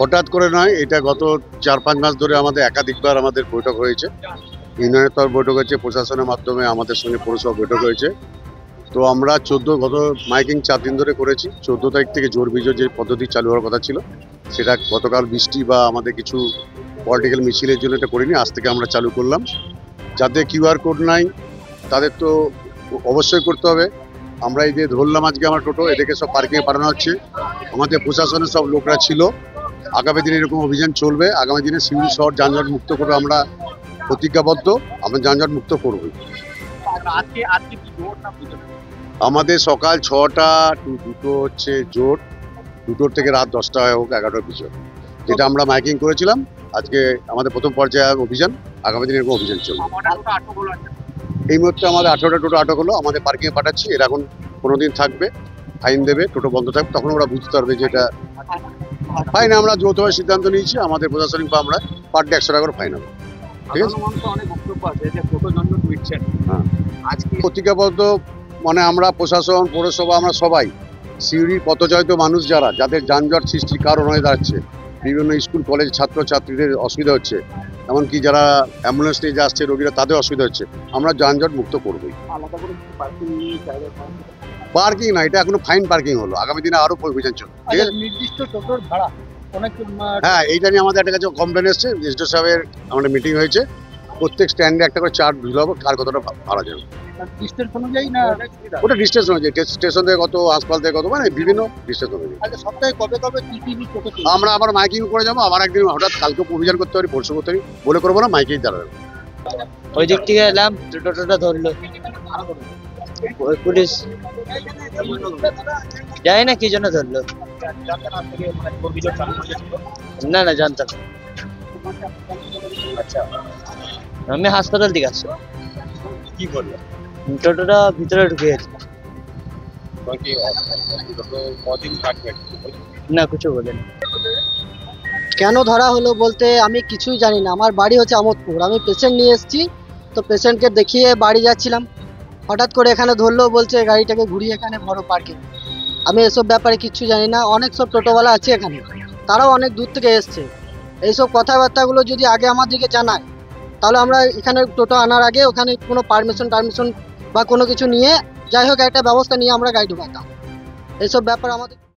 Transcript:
হঠাৎ করে নয়, এটা গত 4-5 মাস ধরে আমাদের একাধিকবার আমাদের বৈঠক হয়েছে। ইউনিয়নের তরফ বৈঠক হয়েছে, প্রশাসনের মাধ্যমে আমাদের সঙ্গে পৌরসভা বৈঠক হয়েছে। তো আমরা গত মাইকিং 4 দিন ধরে করেছি। 14 তারিখ থেকে জোর বিজয় যে পদ্ধতি চালু হওয়ার কথা ছিল, সেটা গতকাল বৃষ্টি বা আমাদের কিছু পলিটিক্যাল মিছিলের জন্য এটা করিনি। আজ থেকে আমরা চালু করলাম। যাদের কিউআর কোড নাই তাদের তো অবশ্যই করতে হবে। আমরা এই যে ধরলাম আজকে আমার টোটো, এদেরকে সব পার্কিংয়ে পাঠানো হচ্ছে। আমাদের প্রশাসনের সব লোকরা ছিল। আগামী দিনে এরকম অভিযান চলবে। আগামী দিনে সিউড়ি শহর যানজট মুক্ত করে আমরা প্রতিজ্ঞাবদ্ধ, আমরা যানজট মুক্ত করবই। আমাদের সকাল 6টা টু 2টো হচ্ছে জোট, 2টোর থেকে রাত 10টা হোক 11টার পিছনে, যেটা আমরা মাইকিং করেছিলাম। আজকে আমাদের প্রথম পর্যায়ে অভিযান, আগামী দিনে এরকম অভিযান চলবে। এই মুহূর্তে আমাদের 18টা টোটো আটক হলো, আমাদের পার্কিংয়ে পাঠাচ্ছি। এরা এখন 15 দিন থাকবে, ফাইন দেবে, টোটো বন্ধ থাকবে, তখন ওরা বুঝতে পারবে যে এটা ফাইন। আমরা যৌথভাবে সিদ্ধান্ত নিয়েছি, আমাদের প্রশাসনিক বা আমরা পার ডে 100 টাকা করে ফাইন হবে। ঠিক আছে, হ্যাঁ। প্রতিজ্ঞাবদ্ধ মানে আমরা প্রশাসন, পৌরসভা, আমরা সবাই সিউড়ির পথচারিত মানুষ যাদের যানজট সৃষ্টির কারণ হয়ে দাঁড়াচ্ছে, বিভিন্ন স্কুল কলেজ ছাত্রছাত্রীদের অসুবিধা হচ্ছে, এমনকি যারা অ্যাম্বুলেন্স নিয়ে যাচ্ছে রোগীরা, তাদের অসুবিধা হচ্ছে, আমরা যানজট মুক্ত করবই। পার্কিং না, এটা এখনো ফাইন পার্কিং হলো, আগামী দিনে আরো অভিযান চলবে। ঠিক আছে, নির্দিষ্ট টোটোর ভাড়া হ্যাঁ, এইটা নিয়ে আমাদের একটা কাছে কমপ্লেন এসছে। এসডি সাহেবের আমাদের মিটিং হয়েছে। প্রত্যেক স্ট্যান্ডে একটা করে চার্ট ঝুলাবো, কার কতটা ভাড়া যাবে। ডিস্টেন্স অনুযায়ী না ওটা ডিস্টেন্স অনুযায়ী, স্টেশন থেকে কত, হাসপাতাল থেকে কত, মানে বিভিন্ন ডিস্টেন্স অনুযায়ী। আচ্ছা, সপ্তাহে কবে কবে টিটিভি টোটো আমরা আবার মাইকিং করে যাবো। আবার একদিন হঠাৎ কালকে অভিযান করতে পারি, পরশু করতে পারি, বলে করবো না, মাইকিং দাঁড়াবে। ওই দিক থেকে এলাম, টোটোটা ধরলো ওই পুলিশ, জানি না কি জন্য ধরলো। না না, জানতাম না। আচ্ছা, আমি হাসপাতাল থেকে আসছি। কি করলো? টোটোটা ভিতরে ঢুকে গেছে। কদিন থাকবে? না, কিছু বলেনি। কেন ধরা হলো বলতে আমি কিছুই জানি না। আমার বাড়ি হচ্ছে আমোদপুর, আমি পেশেন্ট নিয়ে এসেছি। তো পেশেন্টকে দেখিয়ে বাড়ি যাচ্ছিলাম, হঠাৎ করে এখানে ধরলো, বলছে গাড়িটাকে ঘুরিয়ে এখানে বড় পার্কিং। আমি এসব ব্যাপারে কিচ্ছু জানি না। অনেক সব টোটোওয়ালা আছে এখানে, তারাও অনেক দূর থেকে এসছে। এইসব কথাবার্তাগুলো যদি আগে আমাদেরকে জানায়, তাহলে আমরা এখানে টোটো আনার আগে ওখানে কোনো পারমিশন বা কোনো কিছু নিয়ে, যাই হোক একটা ব্যবস্থা নিয়ে আমরা গাড়ি ঢুকাতাম। এইসব ব্যাপার আমাদের